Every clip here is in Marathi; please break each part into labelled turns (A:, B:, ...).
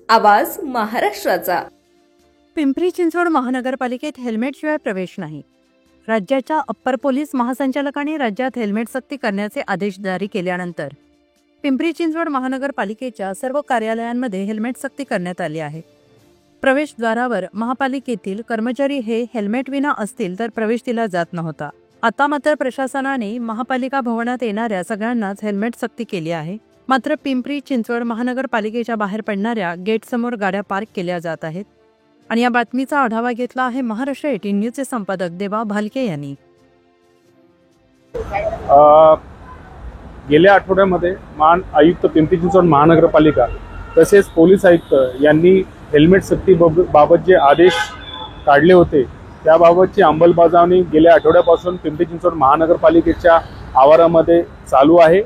A: आवाज महाराष्ट्राचा।
B: पिंपरी चिंचवड महानगरपालिकेत हेल्मेटशिवाय प्रवेश नाही। राज्याच्या अप्पर पोलीस महासंचालकांनी राज्यात हेल्मेट सक्ती करण्याचे आदेश जारी केल्यानंतर पिंपरी चिंचवड महानगरपालिकेच्या सर्व कार्यालयांमध्ये हेल्मेट सक्ती करण्यात आली आहे। प्रवेशद्वारावर महापालिकेतील कर्मचारी हे हेल्मेट विना असतील तर प्रवेश दिला जात नव्हता। आता मात्र प्रशासनाने महापालिका भवनात येणाऱ्या सगळ्यांनाच हेल्मेट सक्ती केली आहे। मात्र पिंपरी चिंचवड महानगरपालिकेच्या बाहेर पडणाऱ्या गेट समोर गाड्या पार्क केल्या जात आहेत। आणि या बातमीचा आढावा घेतला आहे महाराष्ट्र 18 न्यूजचे संपादक देवा भालके यांनी।
C: गेल्या आठवड्यामध्ये आयुक्त पिंपरी चिंचवड महानगरपालिका तसेच पोलीस आयुक्त यांनी हेल्मेट सक्ती बाबत जे आदेश काढले होते त्याबाबतची अंमलबजावणी गेल्या आठवड्यापासून पिंपरी चिंचवड महानगरपालिकेच्या आवारामध्ये चालू आहे।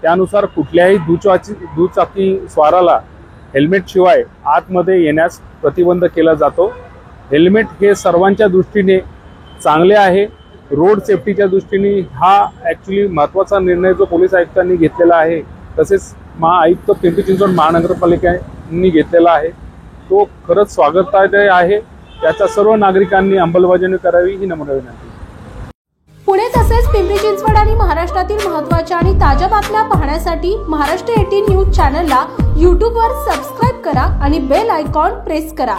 C: त्यानुसार कुठल्याही दुचाकी स्वाराला हेल्मेट शिवाय आतमध्ये येण्यास प्रतिबंध केला जातो। हेल्मेट हे सर्वांच्या दृष्टीने चांगले आहे। रोड सेफ्टीच्या दृष्टीने हा ॲक्च्युली महत्त्वाचा निर्णय जो पोलीस आयुक्तांनी घेतलेला आहे तसेच महाआयुक्त पिंपरी चिंचवड महानगरपालिकेने घेतलेला आहे तो खरंच स्वागतार्ह आहे। त्याचा सर्व नागरिकांनी अंमलबजावणी करावी ही नम्र विनंती।
D: पुणे तसेच पिंपरी चिंचवड आणि महाराष्ट्रातील महत्त्वाच्या आणि ताज्या बातम्या पाहण्यासाठी महाराष्ट्र 18 न्यूज चॅनलला YouTube वर सबस्क्राइब करा आणि बेल आयकॉन प्रेस करा।